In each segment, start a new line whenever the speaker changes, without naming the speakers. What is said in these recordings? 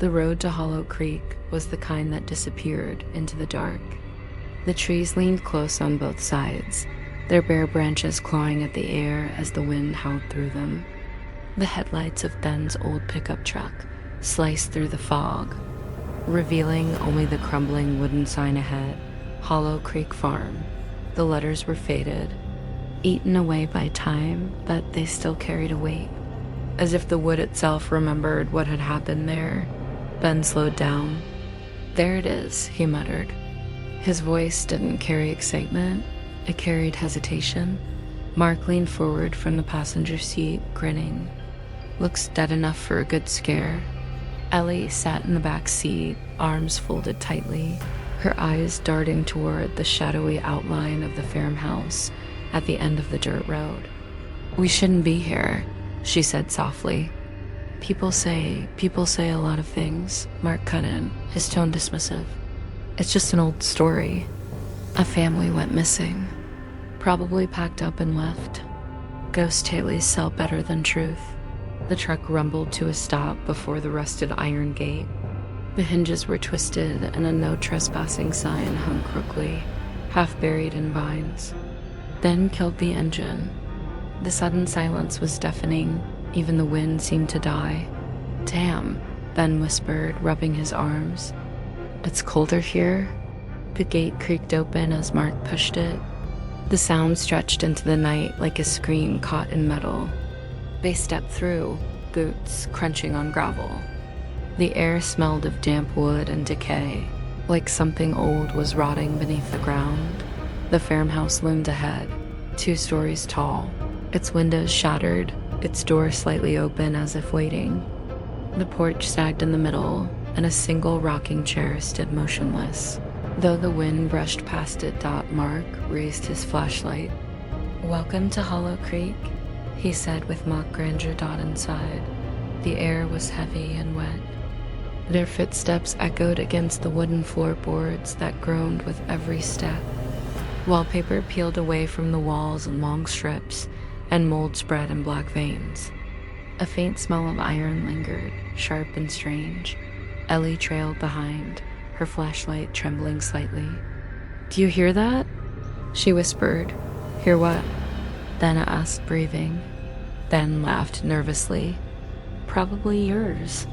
The road to Hollow Creek was the kind that disappeared into the dark. The trees leaned close on both sides, their bare branches clawing at the air as the wind howled through them. The headlights of Ben's old pickup truck sliced through the fog, revealing only the crumbling wooden sign ahead, Hollow Creek Farm. The letters were faded, eaten away by time, but they still carried a weight. As if the wood itself remembered what had happened there, Ben slowed down. "There it is," he muttered. His voice didn't carry excitement, it carried hesitation. Mark leaned forward from the passenger seat, grinning. "Looks dead enough for a good scare." Ellie sat in the back seat, arms folded tightly, her eyes darting toward the shadowy outline of the farmhouse at the end of the dirt road. "We shouldn't be here," she said softly. People say a lot of things," Mark cut in, his tone dismissive. "It's just an old story. A family went missing. Probably packed up and left. Ghost tales sell better than truth." The truck rumbled to a stop before the rusted iron gate. The hinges were twisted and a no trespassing sign hung crookedly, half buried in vines. Then killed the engine. The sudden silence was deafening, even the wind seemed to die. "Damn," Ben whispered, rubbing his arms. "It's colder here." The gate creaked open as Mark pushed it. The sound stretched into the night like a scream caught in metal. They stepped through, boots crunching on gravel. The air smelled of damp wood and decay, like something old was rotting beneath the ground. The farmhouse loomed ahead, 2 stories tall, its windows shattered, its door slightly open as if waiting. The porch sagged in the middle, and a single rocking chair stood motionless. Though the wind brushed past it, Mark raised his flashlight. "Welcome to Hollow Creek," he said with mock grandeur. Inside, the air was heavy and wet. Their footsteps echoed against the wooden floorboards that groaned with every step. Wallpaper peeled away from the walls in long strips, and mold spread in black veins. A faint smell of iron lingered, sharp and strange. Ellie trailed behind, her flashlight trembling slightly. "Do you hear that?" she whispered. "Hear what?" Dana asked, breathing. Ben laughed nervously. "Probably yours."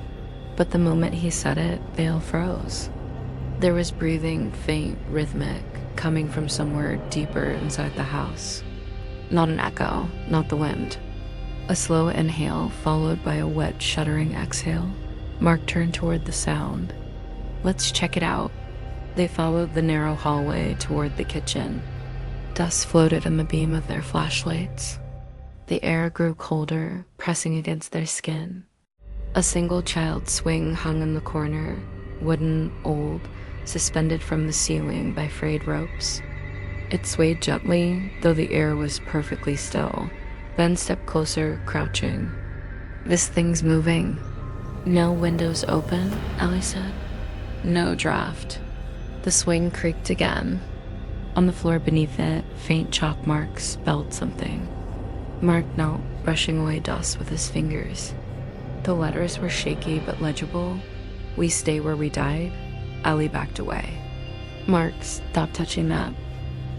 But the moment he said it, Vale froze. There was breathing, faint, rhythmic, coming from somewhere deeper inside the house. Not an echo, not the wind. A slow inhale followed by a wet, shuddering exhale. Mark turned toward the sound. "Let's check it out." They followed the narrow hallway toward the kitchen. Dust floated in the beam of their flashlights. The air grew colder, pressing against their skin. A single child's swing hung in the corner, wooden, old, suspended from the ceiling by frayed ropes. It swayed gently, though the air was perfectly still. Ben stepped closer, crouching. "This thing's moving." "No windows open," Ellie said. "No draft." The swing creaked again. On the floor beneath it, faint chalk marks spelled something. Mark knelt, brushing away dust with his fingers. The letters were shaky but legible. "We stay where we died." Ellie backed away. "Mark, stop touching that."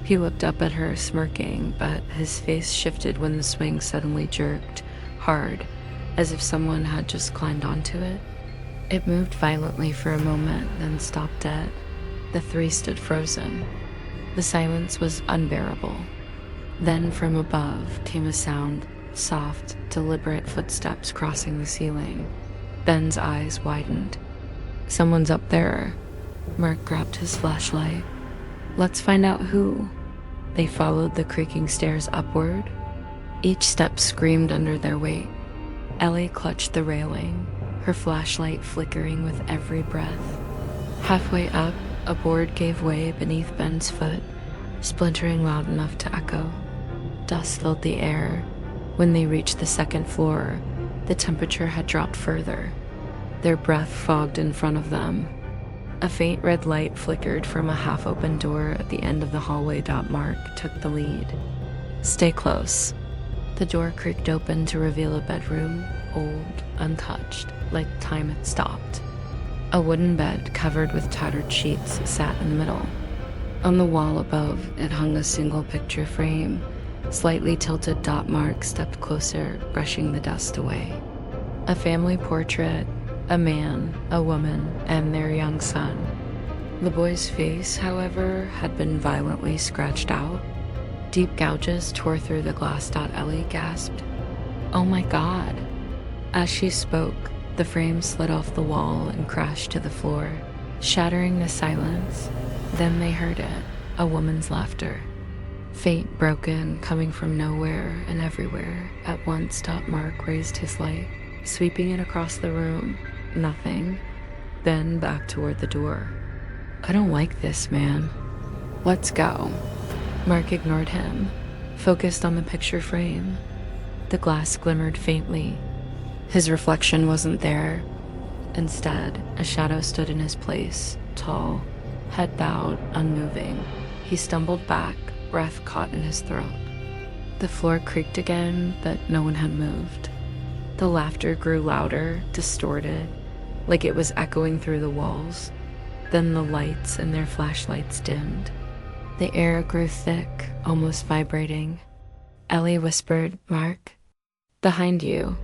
He looked up at her, smirking, but his face shifted when the swing suddenly jerked, hard, as if someone had just climbed onto it. It moved violently for a moment, then stopped dead. The 3 stood frozen. The silence was unbearable. Then from above came a sound, soft, deliberate footsteps crossing the ceiling. Ben's eyes widened. "Someone's up there." Mark grabbed his flashlight. "Let's find out who." They followed the creaking stairs upward. Each step screamed under their weight. Ellie clutched the railing, her flashlight flickering with every breath. Halfway up, a board gave way beneath Ben's foot, splintering loud enough to echo. Dust filled the air. When they reached the 2nd floor, the temperature had dropped further. Their breath fogged in front of them. A faint red light flickered from a half-open door at the end of the hallway. Mark took the lead. "Stay close." The door creaked open to reveal a bedroom, old, untouched, like time had stopped. A wooden bed covered with tattered sheets sat in the middle. On the wall above, it hung a single picture frame. Slightly tilted dot mark stepped closer, brushing the dust away. A family portrait, a man, a woman, and their young son. The boy's face, however, had been violently scratched out. Deep gouges tore through the glass. Ellie gasped, "Oh my God." As she spoke, the frame slid off the wall and crashed to the floor, shattering the silence. Then they heard it, a woman's laughter. Faint, broken, coming from nowhere and everywhere. At once, Mark raised his light, sweeping it across the room. Nothing. Then back toward the door. "I don't like this, man. Let's go." Mark ignored him, focused on the picture frame. The glass glimmered faintly. His reflection wasn't there. Instead, a shadow stood in his place, tall, head bowed, unmoving. He stumbled back, breath caught in his throat. The floor creaked again, but no one had moved. The laughter grew louder, distorted, like it was echoing through the walls. Then the lights and their flashlights dimmed. The air grew thick, almost vibrating. Ellie whispered, "Mark, behind you."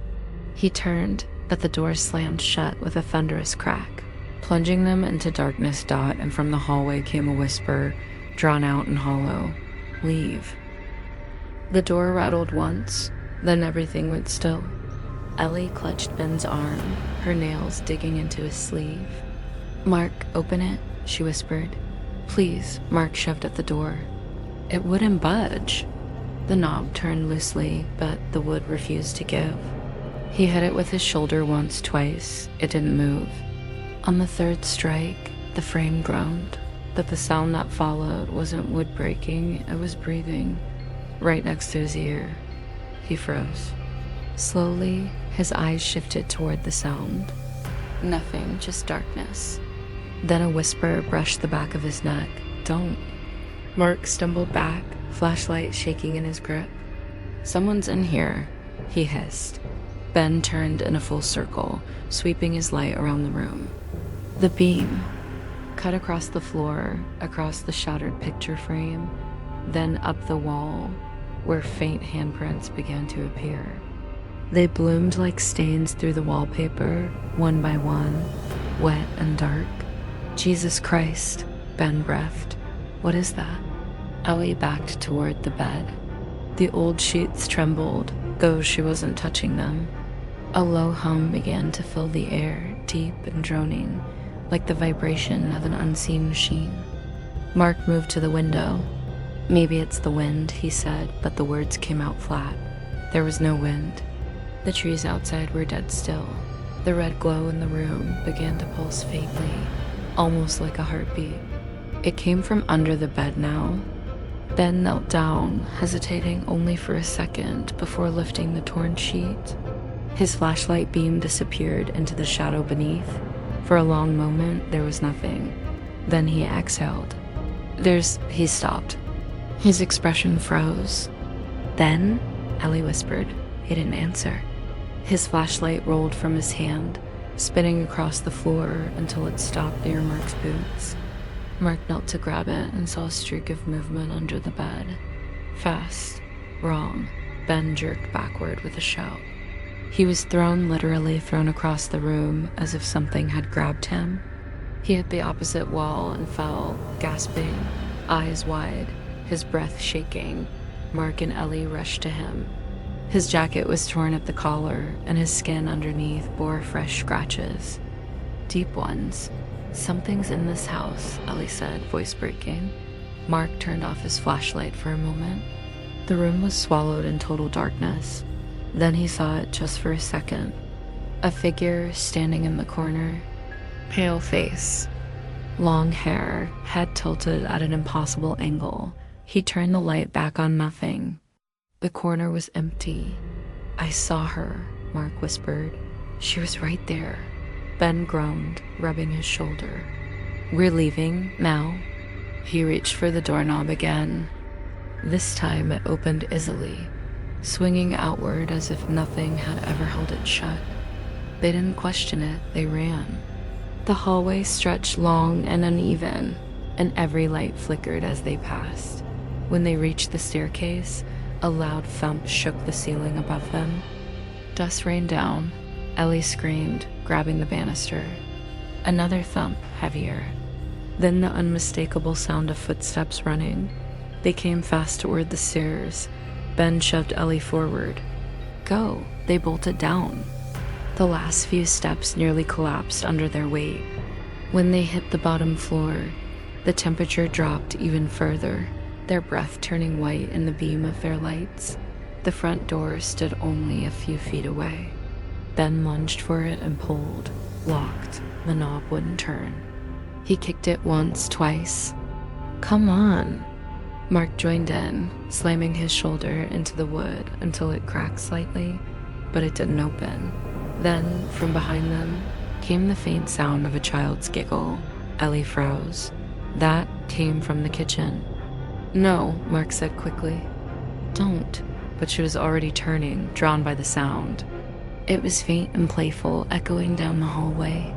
He turned, but the door slammed shut with a thunderous crack, plunging them into darkness. And from the hallway came a whisper, drawn out and hollow, "Leave." The door rattled once, then everything went still. Ellie clutched Ben's arm, her nails digging into his sleeve. "Mark, open it," she whispered. "Please." Mark shoved at the door. It wouldn't budge. The knob turned loosely, but the wood refused to give. He hit it with his shoulder once, twice. It didn't move. On the third strike, the frame groaned, but the sound that followed wasn't wood breaking, it was breathing, right next to his ear. He froze. Slowly, his eyes shifted toward the sound. Nothing, just darkness. Then a whisper brushed the back of his neck. "Don't." Mark stumbled back, flashlight shaking in his grip. "Someone's in here," he hissed. Ben turned in a full circle, sweeping his light around the room. The beam cut across the floor, across the shattered picture frame, then up the wall, where faint handprints began to appear. They bloomed like stains through the wallpaper, one by one, wet and dark. "Jesus Christ," Ben breathed. "What is that?" Ellie backed toward the bed. The old sheets trembled, though she wasn't touching them. A low hum began to fill the air, deep and droning, like the vibration of an unseen machine. Mark moved to the window. "Maybe it's the wind," he said, but the words came out flat. There was no wind. The trees outside were dead still. The red glow in the room began to pulse faintly, almost like a heartbeat. It came from under the bed now. Ben knelt down, hesitating only for a second before lifting the torn sheet. His flashlight beam disappeared into the shadow beneath. For a long moment, there was nothing. Then he exhaled. He stopped. His expression froze. "Then?" Ellie whispered. He didn't answer. His flashlight rolled from his hand, spinning across the floor until it stopped near Mark's boots. Mark knelt to grab it and saw a streak of movement under the bed. Fast. Wrong. Ben jerked backward with a shout. He was literally thrown across the room as if something had grabbed him. He hit the opposite wall and fell, gasping, eyes wide, his breath shaking. Mark and Ellie rushed to him. His jacket was torn at the collar, and his skin underneath bore fresh scratches. Deep ones. "Something's in this house," Ellie said, voice breaking. Mark turned off his flashlight for a moment. The room was swallowed in total darkness. Then he saw it just for a second. A figure standing in the corner. Pale face. Long hair, head tilted at an impossible angle. He turned the light back on nothing. The corner was empty. "I saw her," Mark whispered. "She was right there." Ben groaned, rubbing his shoulder. "We're leaving, now." He reached for the doorknob again. This time it opened easily, swinging outward as if nothing had ever held it shut. They didn't question it, they ran. The hallway stretched long and uneven, and every light flickered as they passed. When they reached the staircase, a loud thump shook the ceiling above them. Dust rained down. Ellie screamed, grabbing the banister. Another thump, heavier. Then the unmistakable sound of footsteps running. They came fast toward the stairs. Ben shoved Ellie forward. Go, they bolted down. The last few steps nearly collapsed under their weight. When they hit the bottom floor, the temperature dropped even further, their breath turning white in the beam of their lights. The front door stood only a few feet away. Ben lunged for it and pulled. Locked. The knob wouldn't turn. He kicked it once, twice. Come on. Mark joined in, slamming his shoulder into the wood until it cracked slightly, but it didn't open. Then, from behind them, came the faint sound of a child's giggle. Ellie froze. That came from the kitchen. No, Mark said quickly. Don't. But she was already turning, drawn by the sound. It was faint and playful, echoing down the hallway.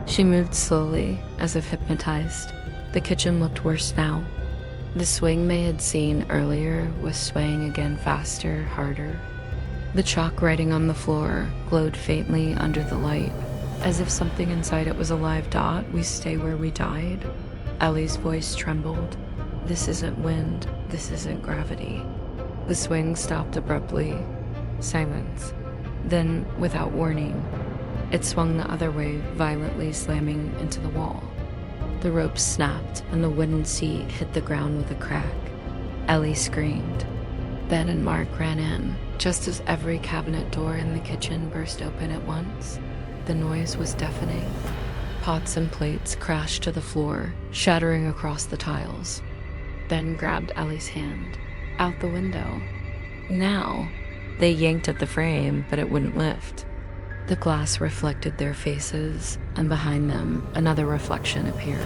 She moved slowly, as if hypnotized. The kitchen looked worse now. The swing they had seen earlier was swaying again faster, harder. The chalk writing on the floor glowed faintly under the light, as if something inside it was a live dot. We stay where we died. Ellie's voice trembled. This isn't wind. This isn't gravity. The swing stopped abruptly. Silence. Then, without warning, it swung the other way, violently slamming into the wall. The rope snapped, and the wooden seat hit the ground with a crack. Ellie screamed. Ben and Mark ran in, just as every cabinet door in the kitchen burst open at once. The noise was deafening. Pots and plates crashed to the floor, shattering across the tiles. Ben grabbed Ellie's hand. Out the window. Now. They yanked at the frame, but it wouldn't lift. The glass reflected their faces, and behind them, another reflection appeared.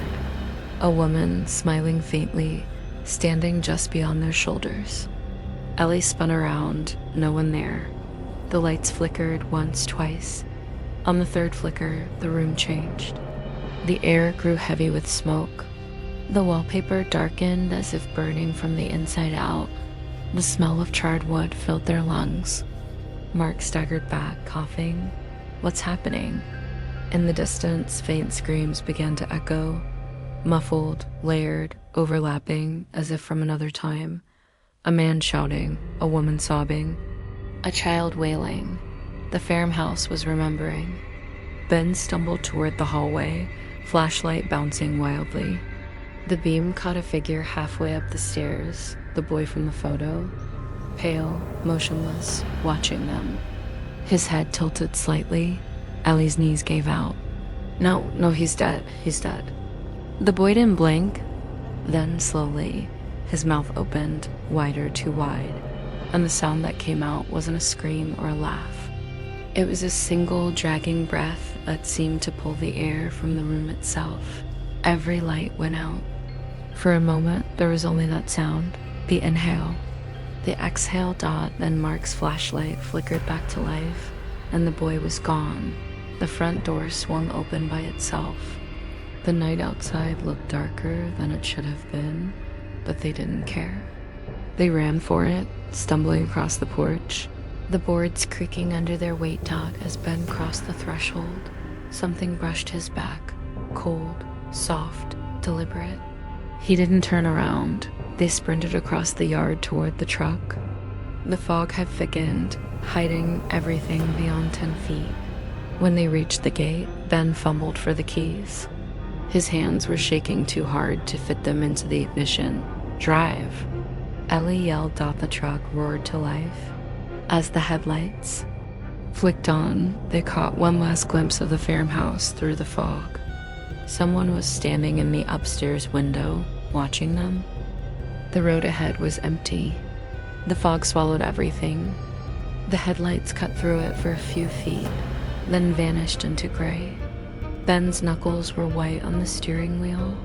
A woman, smiling faintly, standing just beyond their shoulders. Ellie spun around, no one there. The lights flickered once, twice. On the third flicker, the room changed. The air grew heavy with smoke. The wallpaper darkened as if burning from the inside out. The smell of charred wood filled their lungs. Mark staggered back, coughing. What's happening? In the distance, faint screams began to echo, muffled, layered, overlapping, as if from another time. A man shouting, a woman sobbing, a child wailing. The Farmhouse was remembering. Ben stumbled toward the hallway, flashlight bouncing wildly. The beam caught a figure halfway up the stairs, the boy from the photo, pale, motionless, watching them. His head tilted slightly. Ellie's knees gave out. No, he's dead. He's dead. The boy didn't blink. Then, slowly, his mouth opened, wider, too wide, and the sound that came out wasn't a scream or a laugh. It was a single, dragging breath that seemed to pull the air from the room itself. Every light went out. For a moment, there was only that sound, the inhale. The exhale dot, then Mark's flashlight flickered back to life, and the boy was gone. The front door swung open by itself. The night outside looked darker than it should have been, but they didn't care. They ran for it, stumbling across the porch, the boards creaking under their weight dot as Ben crossed the threshold. Something brushed his back, cold, soft, deliberate. He didn't turn around. They sprinted across the yard toward the truck. The fog had thickened, hiding everything beyond 10 feet. When they reached the gate, Ben fumbled for the keys. His hands were shaking too hard to fit them into the ignition. Drive! Ellie yelled out. The truck roared to life. As the headlights flicked on, they caught one last glimpse of the Farmhouse through the fog. Someone was standing in the upstairs window, watching them. The road ahead was empty. The fog swallowed everything. The headlights cut through it for a few feet, then vanished into gray. Ben's knuckles were white on the steering wheel.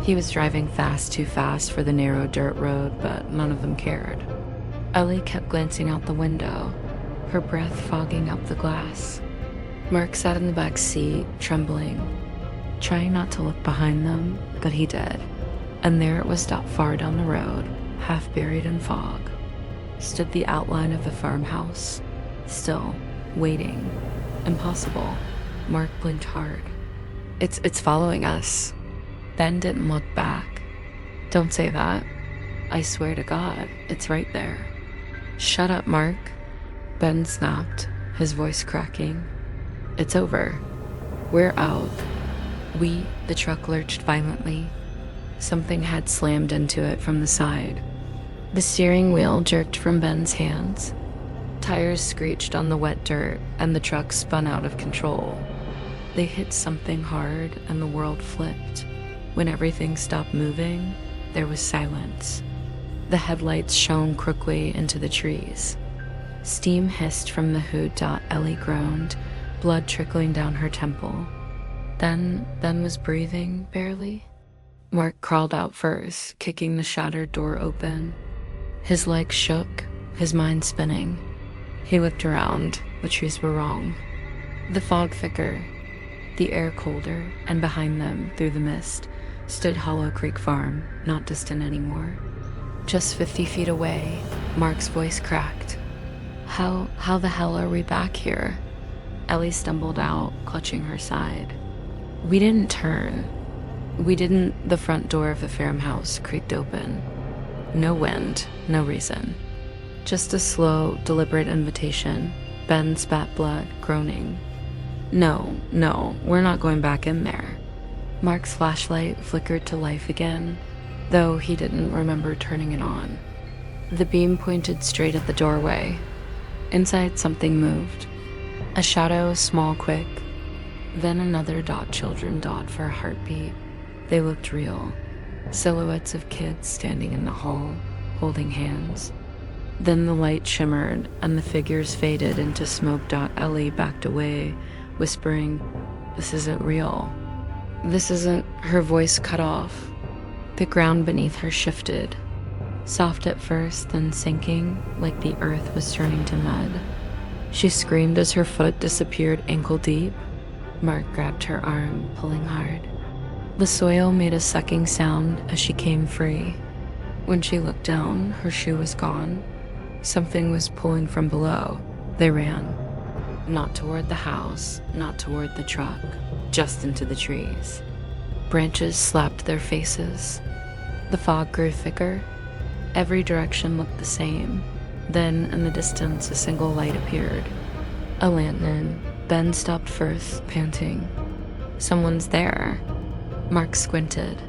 He was driving fast, too fast for the narrow dirt road, but none of them cared. Ellie kept glancing out the window, her breath fogging up the glass. Mark sat in the back seat, trembling. trying not to look behind them, but he did. And there it was not far down the road, half buried in fog, stood the outline of the farmhouse, still, waiting. Impossible. Mark blinked hard. It's following us. Ben didn't look back. Don't say that. I swear to God, it's right there. Shut up, Mark. Ben snapped, his voice cracking. It's over. We're out. The truck lurched violently. Something had slammed into it from the side. The steering wheel jerked from Ben's hands. Tires screeched on the wet dirt, and the truck spun out of control. They hit something hard, and the world flipped. When everything stopped moving, there was silence. The headlights shone crookly into the trees. Steam hissed from the hood. Ellie groaned, blood trickling down her temple. Then Ben was breathing, barely. Mark crawled out first, kicking the shattered door open. His legs shook, his mind spinning. He looked around. The trees were wrong. The fog thicker, the air colder, and behind them, through the mist, stood Hollow Creek Farm, not distant anymore. Just 50 feet away, Mark's voice cracked. How the hell are we back here? Ellie stumbled out, clutching her side. We didn't turn. The front door of the farmhouse creaked open. No wind, no reason. Just a slow, deliberate invitation. Ben spat blood, groaning. No, we're not going back in there. Mark's flashlight flickered to life again, though he didn't remember turning it on. The beam pointed straight at the doorway. Inside, something moved. A shadow, small, quick. Then another dot. Children dot for a heartbeat. They looked real. Silhouettes of kids standing in the hall, holding hands. Then the light shimmered, and the figures faded into smoke. Ellie backed away, whispering, "This isn't real. This isn't..." Her voice cut off. The ground beneath her shifted. Soft at first, then sinking, like the earth was turning to mud. She screamed as her foot disappeared ankle deep. Mark grabbed her arm, pulling hard. The soil made a sucking sound as she came free. When she looked down, her shoe was gone. Something was pulling from below. They ran. Not toward the house, not toward the truck, just into the trees. Branches slapped their faces. The fog grew thicker. Every direction looked the same. Then, in the distance, a single light appeared. A lantern. Ben stopped first, panting. Someone's there. Mark squinted.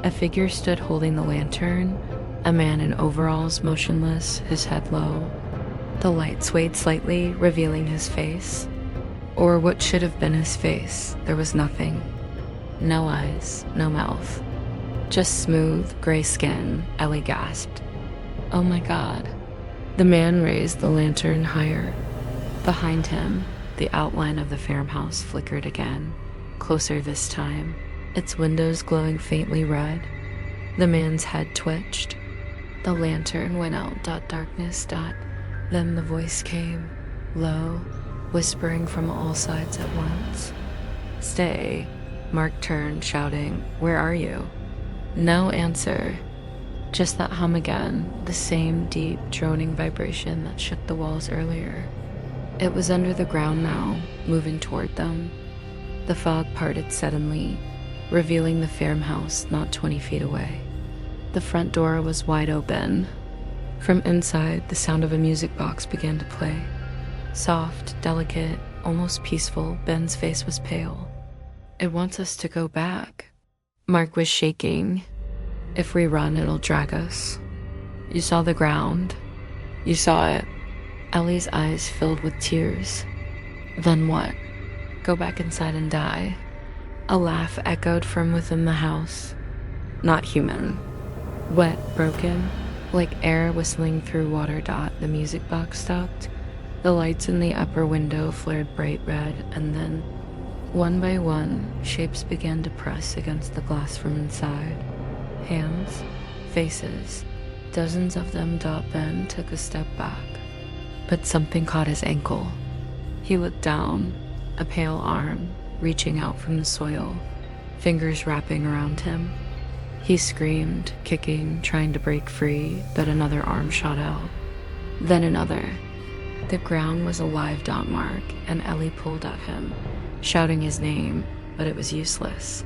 A figure stood holding the lantern, a man in overalls, motionless, his head low. The light swayed slightly, revealing his face. Or what should have been his face. There was nothing. No eyes, no mouth. Just smooth, gray skin. Ellie gasped. Oh my God. The man raised the lantern higher. Behind him, the outline of the farmhouse flickered again, closer this time, its windows glowing faintly red. The man's head twitched. The lantern went out. Darkness. Then the voice came, low, whispering from all sides at once. Stay. Mark turned, shouting, Where are you? No answer. Just that hum again, the same deep, droning vibration that shook the walls earlier. It was under the ground now, moving toward them. The fog parted suddenly, revealing the farmhouse not 20 feet away. The front door was wide open. From inside, the sound of a music box began to play. Soft, delicate, almost peaceful. Ben's face was pale. It wants us to go back. Mark was shaking. If we run, it'll drag us. You saw the ground. You saw it. Ellie's eyes filled with tears. Then what? Go back inside and die. A laugh echoed from within the house. Not human. Wet, broken, like air whistling through water. The music box stopped. The lights in the upper window flared bright red, and then, one by one, shapes began to press against the glass from inside. Hands, faces, dozens of them. Ben took a step back, but something caught his ankle. He looked down, a pale arm reaching out from the soil. fingers wrapping around him. He screamed, kicking, trying to break free, but another arm shot out. Then another. The ground was a live dot mark, and Ellie pulled at him, shouting his name, but it was useless.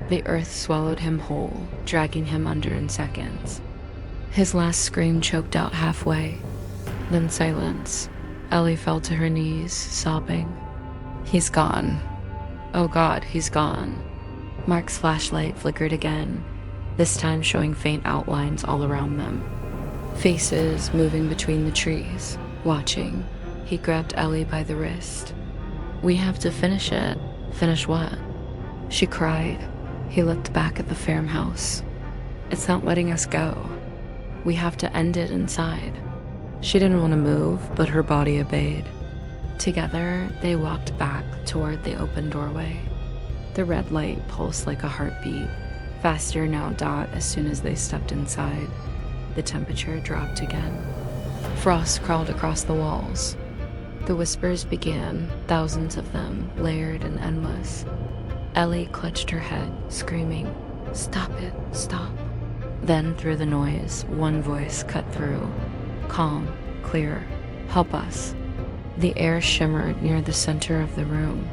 The earth swallowed him whole, dragging him under in seconds. His last scream choked out halfway. Then silence. Ellie fell to her knees, sobbing. He's gone. Oh God, he's gone. Mark's flashlight flickered again, this time showing faint outlines all around them. Faces moving between the trees, watching. He grabbed Ellie by the wrist. We have to finish it. Finish what? She cried. He looked back at the farmhouse. It's not letting us go. We have to end it inside. She didn't want to move, but her body obeyed. Together, they walked back toward the open doorway. The red light pulsed like a heartbeat, faster now dot as soon as they stepped inside. The temperature dropped again. Frost crawled across the walls. The whispers began, thousands of them, layered and endless. Ellie clutched her head, screaming, "Stop it, stop." Then, through the noise, one voice cut through. Calm, clear. Help us. The air shimmered near the center of the room,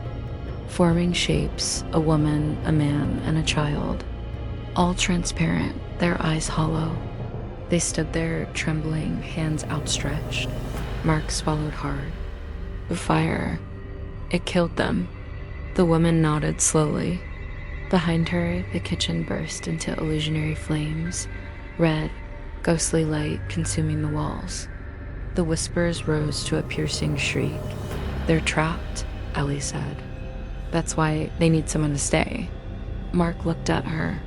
forming shapes, a woman, a man, and a child. All transparent, their eyes hollow. They stood there, trembling, hands outstretched. Mark swallowed hard. The fire, it killed them. The woman nodded slowly. Behind her, the kitchen burst into illusionary flames, red, ghostly light consuming the walls. The whispers rose to a piercing shriek. They're trapped, Ellie said. That's why they need someone to stay. Mark looked at her.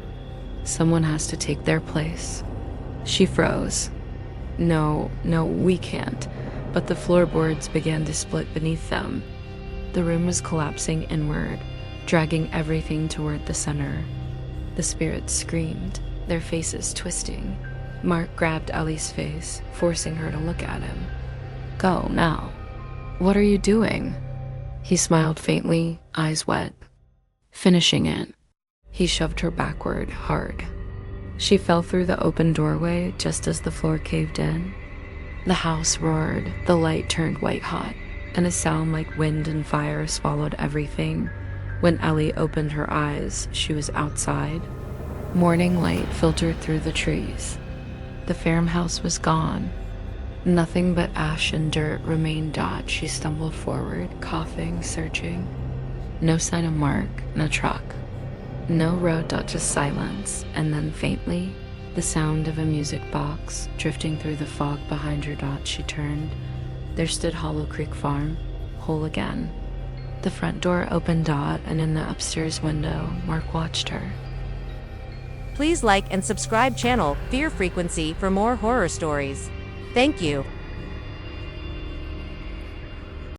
Someone has to take their place. She froze. No, we can't. But the floorboards began to split beneath them. The room was collapsing inward, dragging everything toward the center. The spirits screamed, their faces twisting. Mark grabbed Ellie's face, forcing her to look at him. Go, now. What are you doing? He smiled faintly, eyes wet. Finishing it. He shoved her backward, hard. She fell through the open doorway just as the floor caved in. The house roared, the light turned white-hot, and a sound like wind and fire swallowed everything. When Ellie opened her eyes, she was outside. Morning light filtered through the trees. The farmhouse was gone. Nothing but ash and dirt remained. She stumbled forward, coughing, searching. No sign of Mark, no truck. No road. Just silence, and then faintly, the sound of a music box drifting through the fog behind her. She turned. There stood Hollow Creek Farm, whole again. The front door opened. And in the upstairs window, Mark watched her.
Please like and subscribe channel Fear Frequency for more horror stories. Thank you.